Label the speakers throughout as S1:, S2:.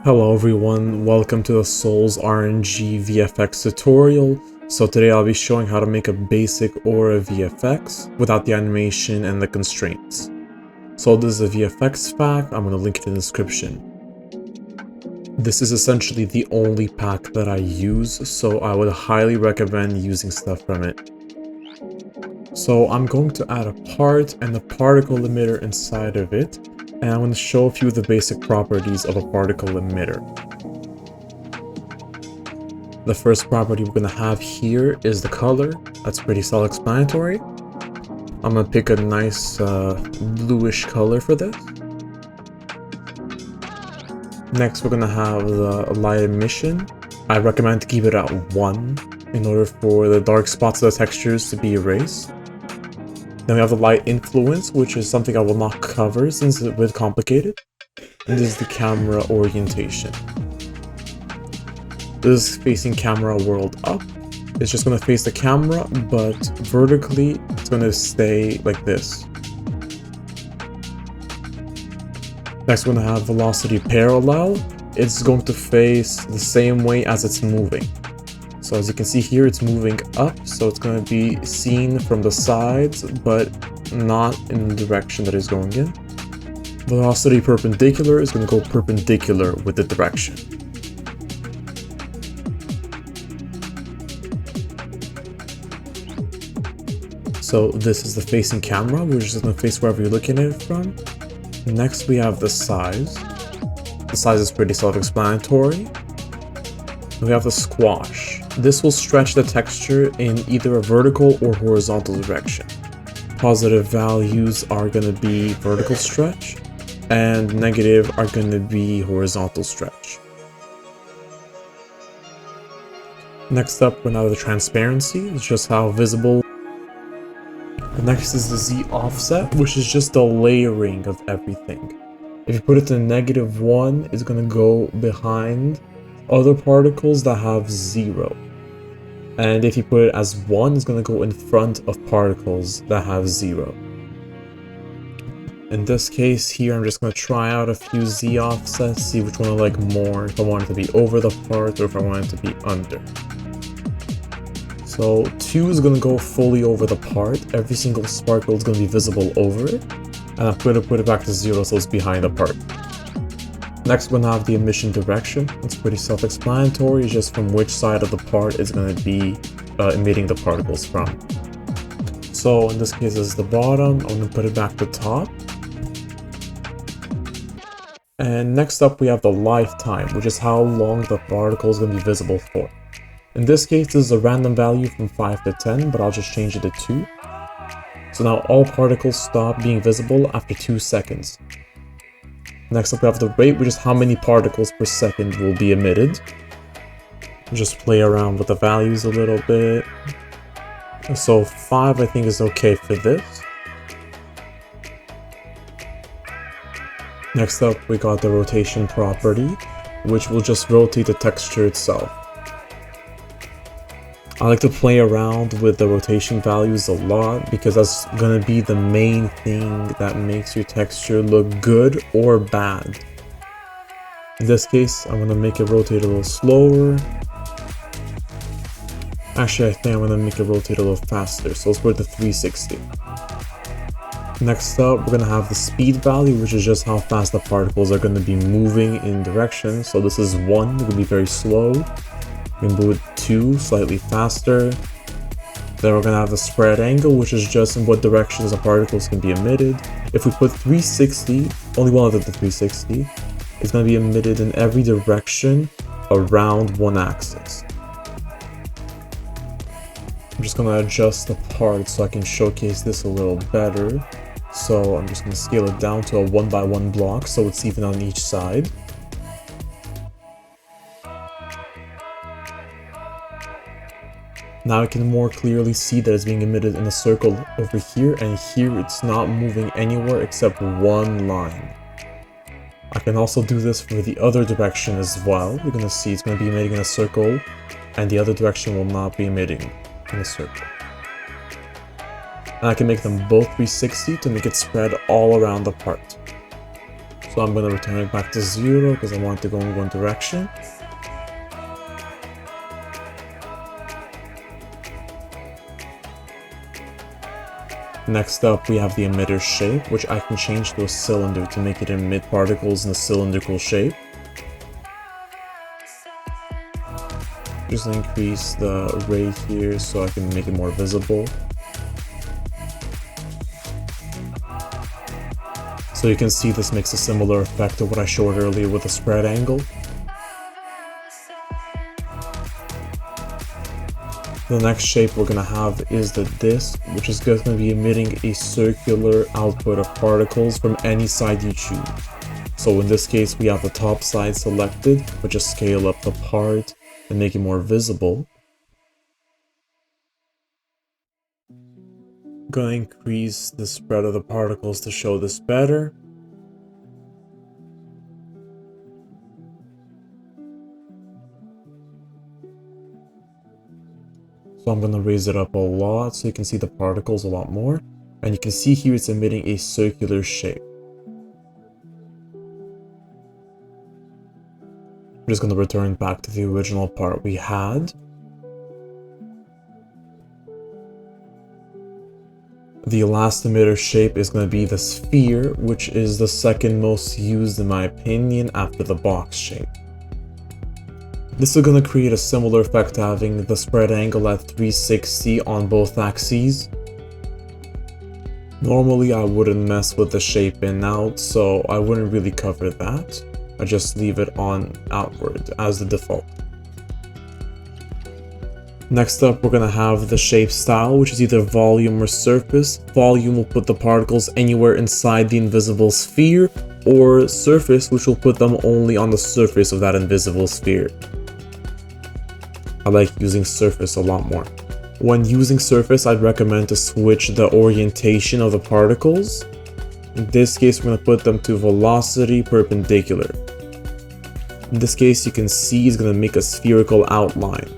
S1: Hello everyone, welcome to the Souls RNG VFX tutorial. So today I'll be showing how to make a basic Aura VFX without the animation and the constraints. So this is a VFX pack, I'm going to link it in the description. This is essentially the only pack that I use, so I would highly recommend using stuff from it. So I'm going to add a part and a particle emitter inside of it, and I'm going to show a few of the basic properties of a particle emitter. The first property we're going to have here is the color. That's pretty self-explanatory. I'm going to pick a nice bluish color for this. Next, we're going to have the light emission. I recommend to keep it at 1 in order for the dark spots of the textures to be erased. Then we have the light influence, which is something I will not cover since it's a bit complicated. And this is the camera orientation. This is facing camera world up. It's just going to face the camera, but vertically it's going to stay like this. Next we're going to have velocity parallel. It's going to face the same way as it's moving. So as you can see here, it's moving up, so it's going to be seen from the sides, but not in the direction that it's going in. Velocity perpendicular is going to go perpendicular with the direction. So this is the facing camera, which is going to face wherever you're looking at it from. Next we have the size. The size is pretty self-explanatory. We have the squash. This will stretch the texture in either a vertical or horizontal direction. Positive values are going to be vertical stretch, and negative are going to be horizontal stretch. Next up, we're going to have the transparency. It's just how visible. The next is the Z offset, which is just the layering of everything. If you put it to -1, it's going to go behind other particles that have 0. And if you put it as 1, it's going to go in front of particles that have 0. In this case here, I'm just going to try out a few Z offsets, see which one I like more, if I want it to be over the part or if I want it to be under. So 2 is going to go fully over the part. Every single sparkle is going to be visible over it. And I'm going to put it back to 0 so it's behind the part. Next, we're going to have the emission direction. It's pretty self-explanatory, just from which side of the part it's going to be emitting the particles from. So in this case, this is the bottom. I'm going to put it back to top. And next up, we have the lifetime, which is how long the particle is going to be visible for. In this case, this is a random value from 5 to 10, but I'll just change it to 2. So now all particles stop being visible after 2 seconds. Next up we have the rate, which is how many particles per second will be emitted. Just play around with the values a little bit. So 5 I think is okay for this. Next up we got the rotation property, which will just rotate the texture itself. I like to play around with the rotation values a lot because that's going to be the main thing that makes your texture look good or bad. In this case, I'm going to make it rotate a little slower. Actually, I think I'm going to make it rotate a little faster, so let's put it to 360. Next up, we're going to have the speed value, which is just how fast the particles are going to be moving in direction. So this is 1, it's going to be very slow. We can move it 2, slightly faster. Then we're going to have the spread angle, which is just in what directions the particles can be emitted. If we put 360, only one of the 360, it's going to be emitted in every direction around one axis. I'm just going to adjust the part so I can showcase this a little better. So I'm just going to scale it down to a 1x1 block so it's even on each side. Now I can more clearly see that it's being emitted in a circle over here, and here it's not moving anywhere except one line. I can also do this for the other direction as well. You're going to see it's going to be emitting in a circle, and the other direction will not be emitting in a circle. And I can make them both 360 to make it spread all around the part. So I'm going to return it back to 0 because I want it to go in one direction. Next up, we have the emitter shape, which I can change to a cylinder to make it emit particles in a cylindrical shape. Just increase the rate here so I can make it more visible. So you can see this makes a similar effect to what I showed earlier with the spread angle. The next shape we're going to have is the disc, which is going to be emitting a circular output of particles from any side you choose. So in this case we have the top side selected, but just scale up the part and make it more visible. I'm going to increase the spread of the particles to show this better. So I'm going to raise it up a lot so you can see the particles a lot more. And you can see here it's emitting a circular shape. I'm just going to return back to the original part we had. The last emitter shape is going to be the sphere, which is the second most used in my opinion after the box shape. This is going to create a similar effect to having the spread angle at 360 on both axes. Normally I wouldn't mess with the shape in and out, so I wouldn't really cover that. I just leave it on outward as the default. Next up, we're going to have the shape style, which is either volume or surface. Volume will put the particles anywhere inside the invisible sphere, or surface, which will put them only on the surface of that invisible sphere. I like using surface a lot more. When using surface, I'd recommend to switch the orientation of the particles. In this case, we're going to put them to velocity perpendicular. In this case, you can see it's going to make a spherical outline.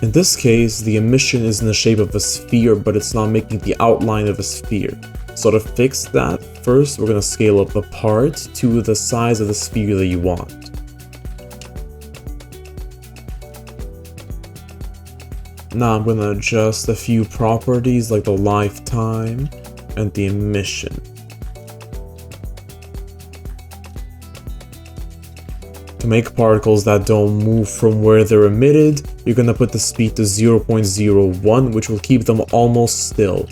S1: In this case, the emission is in the shape of a sphere, but it's not making the outline of a sphere. So to fix that, first we're going to scale up the part to the size of the sphere that you want. Now I'm going to adjust a few properties like the lifetime and the emission. To make particles that don't move from where they're emitted, you're going to put the speed to 0.01, which will keep them almost still.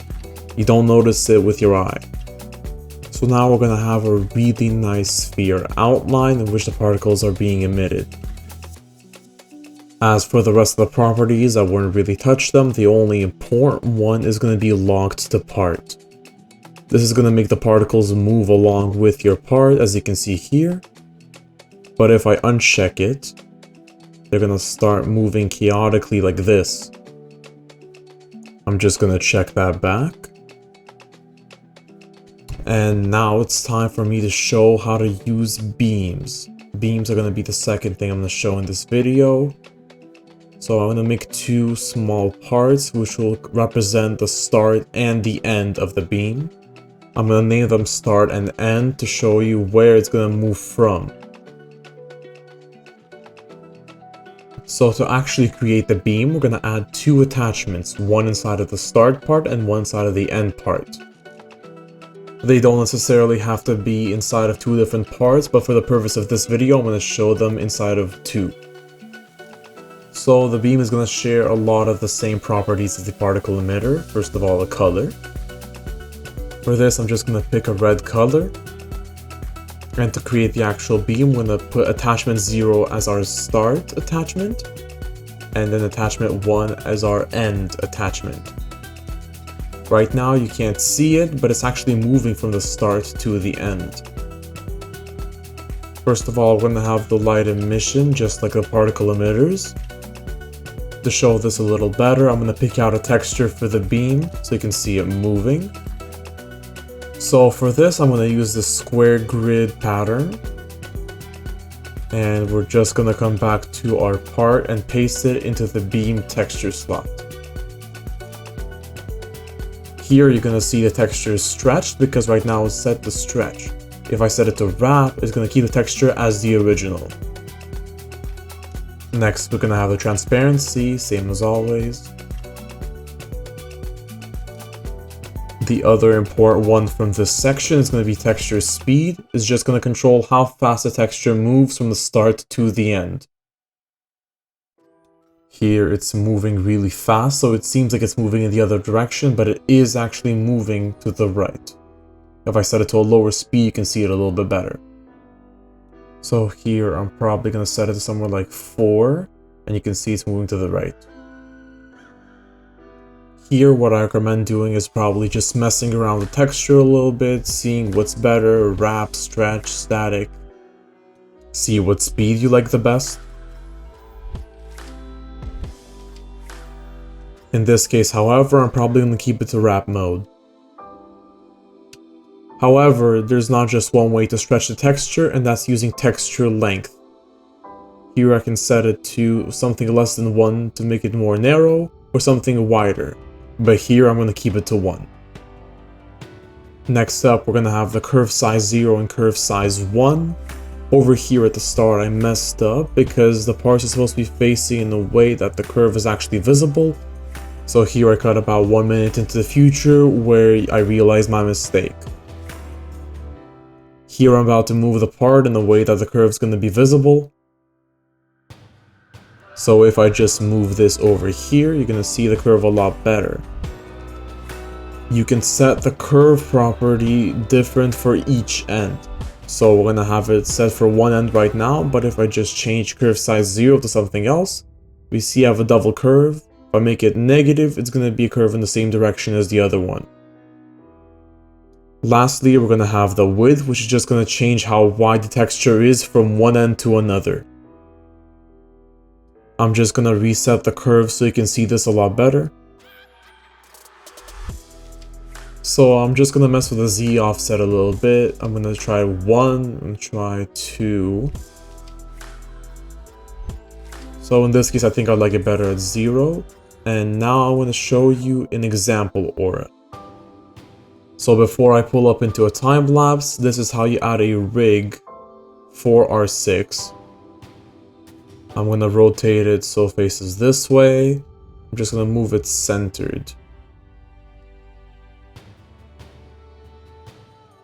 S1: You don't notice it with your eye. So now we're going to have a really nice sphere outline in which the particles are being emitted. As for the rest of the properties, I wouldn't really touch them. The only important one is going to be locked to part. This is going to make the particles move along with your part, as you can see here. But if I uncheck it, they're going to start moving chaotically like this. I'm just going to check that back. And now it's time for me to show how to use beams. Beams are going to be the second thing I'm going to show in this video. So I'm going to make two small parts which will represent the start and the end of the beam. I'm going to name them start and end to show you where it's going to move from. So to actually create the beam, we're going to add two attachments, one inside of the start part and one inside of the end part. They don't necessarily have to be inside of two different parts, but for the purpose of this video, I'm going to show them inside of two. So the beam is going to share a lot of the same properties as the particle emitter. First of all, the color. For this, I'm just going to pick a red color. And to create the actual beam, we're going to put attachment 0 as our start attachment. And then attachment 1 as our end attachment. Right now, you can't see it, but it's actually moving from the start to the end. First of all, we're going to have the light emission, just like the particle emitters. To show this a little better, I'm going to pick out a texture for the beam so you can see it moving. So for this, I'm going to use the square grid pattern. And we're just going to come back to our part and paste it into the beam texture slot. Here you're going to see the texture is stretched because right now it's set to stretch. If I set it to wrap, it's going to keep the texture as the original. Next, we're going to have the transparency, same as always. The other important one from this section is going to be texture speed. It's just going to control how fast the texture moves from the start to the end. Here it's moving really fast, so it seems like it's moving in the other direction, but it is actually moving to the right. If I set it to a lower speed, you can see it a little bit better. So here I'm probably going to set it to somewhere like 4, and you can see it's moving to the right. Here what I recommend doing is probably just messing around with the texture a little bit, seeing what's better, wrap, stretch, static. See what speed you like the best. In this case, however, I'm probably going to keep it to wrap mode. However, there's not just one way to stretch the texture, and that's using texture length. Here I can set it to something less than 1 to make it more narrow, or something wider, but here I'm going to keep it to 1. Next up, we're going to have the curve size 0 and curve size 1. Over here at the start, I messed up because the parts are supposed to be facing in a way that the curve is actually visible. So here I cut about 1 minute into the future where I realized my mistake. Here I'm about to move the part in a way that the curve is going to be visible. So if I just move this over here, you're going to see the curve a lot better. You can set the curve property different for each end. So we're going to have it set for one end right now, but if I just change curve size 0 to something else, we see I have a double curve. If I make it negative, it's going to be a curve in the same direction as the other one. Lastly, we're going to have the width, which is just going to change how wide the texture is from one end to another. I'm just going to reset the curve so you can see this a lot better. So I'm just going to mess with the Z offset a little bit. I'm going to try 1 and try 2. So in this case, I think I like it better at 0. And now I'm going to show you an example aura. So before I pull up into a time lapse, this is how you add a rig for R6. I'm going to rotate it so it faces this way. I'm just going to move it centered.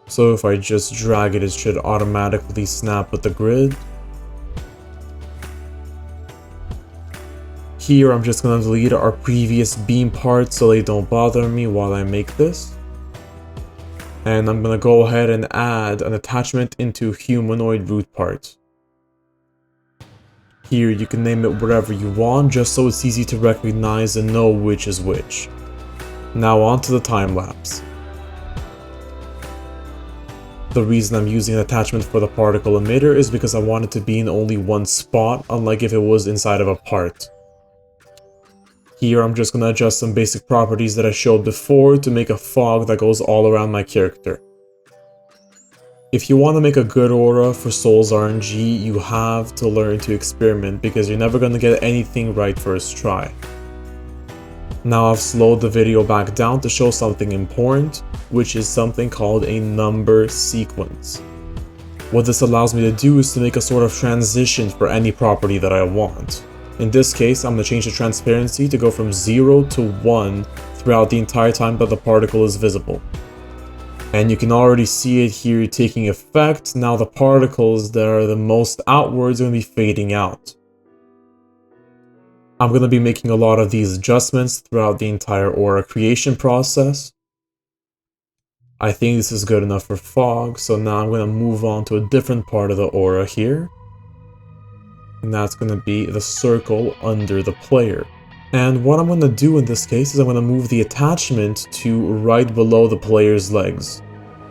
S1: So if I just drag it, it should automatically snap with the grid. Here I'm just going to delete our previous beam parts so they don't bother me while I make this. And I'm going to go ahead and add an attachment into humanoid root part. Here you can name it whatever you want, just so it's easy to recognize and know which is which. Now on to the time lapse. The reason I'm using an attachment for the particle emitter is because I want it to be in only one spot, unlike if it was inside of a part. Here I'm just going to adjust some basic properties that I showed before to make a fog that goes all around my character. If you want to make a good aura for Souls RNG, you have to learn to experiment because you're never going to get anything right first try. Now I've slowed the video back down to show something important, which is something called a number sequence. What this allows me to do is to make a sort of transition for any property that I want. In this case, I'm going to change the transparency to go from 0 to 1 throughout the entire time that the particle is visible. And you can already see it here taking effect. Now the particles that are the most outwards are going to be fading out. I'm going to be making a lot of these adjustments throughout the entire aura creation process. I think this is good enough for fog, so now I'm going to move on to a different part of the aura here. And that's going to be the circle under the player. And what I'm going to do in this case is I'm going to move the attachment to right below the player's legs.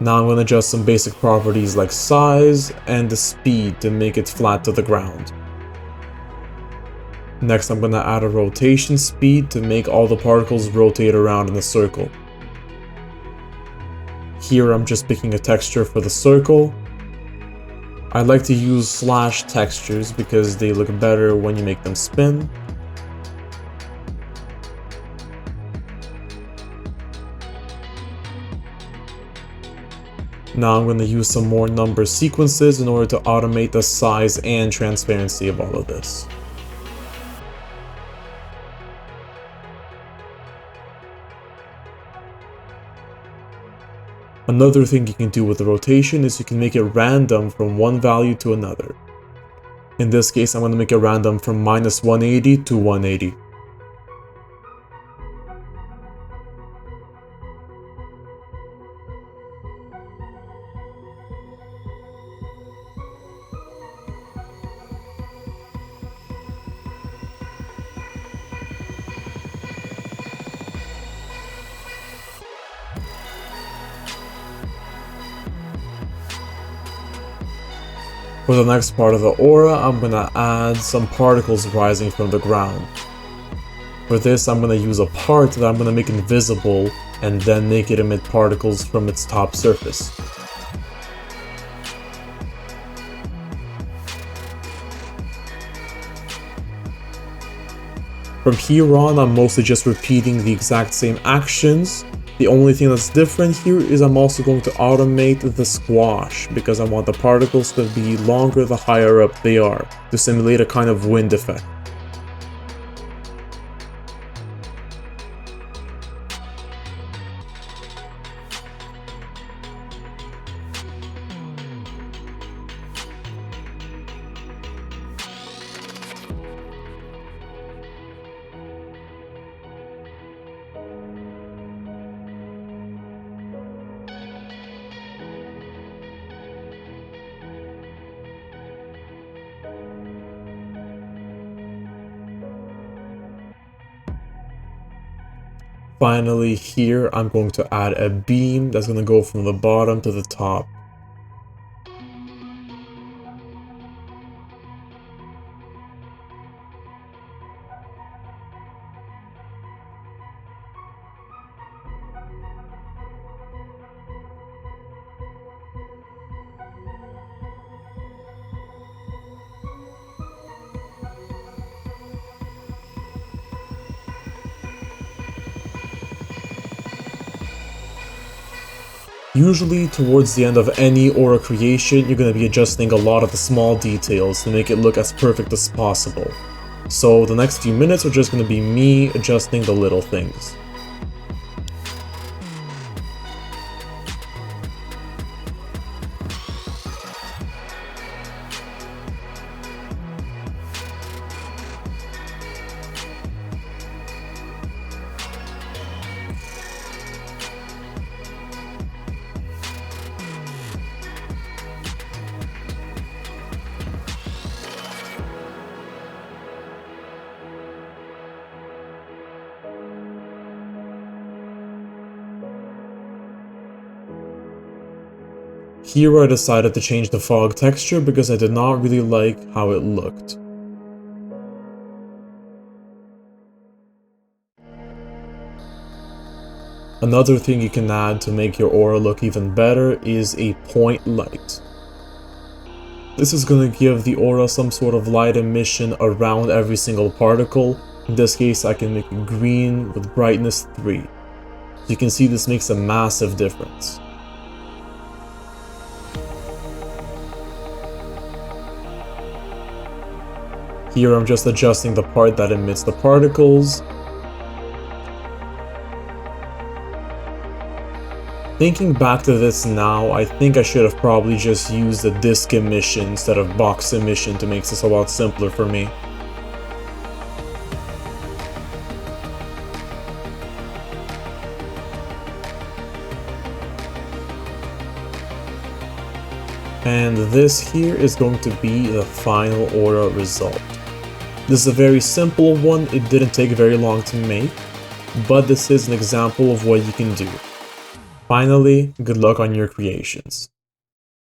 S1: Now I'm going to adjust some basic properties like size and the speed to make it flat to the ground. Next I'm going to add a rotation speed to make all the particles rotate around in a circle. Here I'm just picking a texture for the circle. I like to use slash textures because they look better when you make them spin. Now I'm going to use some more number sequences in order to automate the size and transparency of all of this. Another thing you can do with the rotation is you can make it random from one value to another. In this case, I'm going to make it random from -180 to 180. For the next part of the aura, I'm going to add some particles rising from the ground. For this, I'm going to use a part that I'm going to make invisible and then make it emit particles from its top surface. From here on, I'm mostly just repeating the exact same actions. The only thing that's different here is I'm also going to automate the squash because I want the particles to be longer the higher up they are, to simulate a kind of wind effect. Finally, here I'm going to add a beam that's going to go from the bottom to the top. Usually, towards the end of any aura creation, you're going to be adjusting a lot of the small details to make it look as perfect as possible. So the next few minutes are just going to be me adjusting the little things. Here I decided to change the fog texture because I did not really like how it looked. Another thing you can add to make your aura look even better is a point light. This is going to give the aura some sort of light emission around every single particle. In this case, I can make it green with brightness 3. So you can see this makes a massive difference. Here I'm just adjusting the part that emits the particles. Thinking back to this now, I think I should have probably just used a disk emission instead of box emission to make this a lot simpler for me. And this here is going to be the final aura result. This is a very simple one, it didn't take very long to make, but this is an example of what you can do. Finally, good luck on your creations.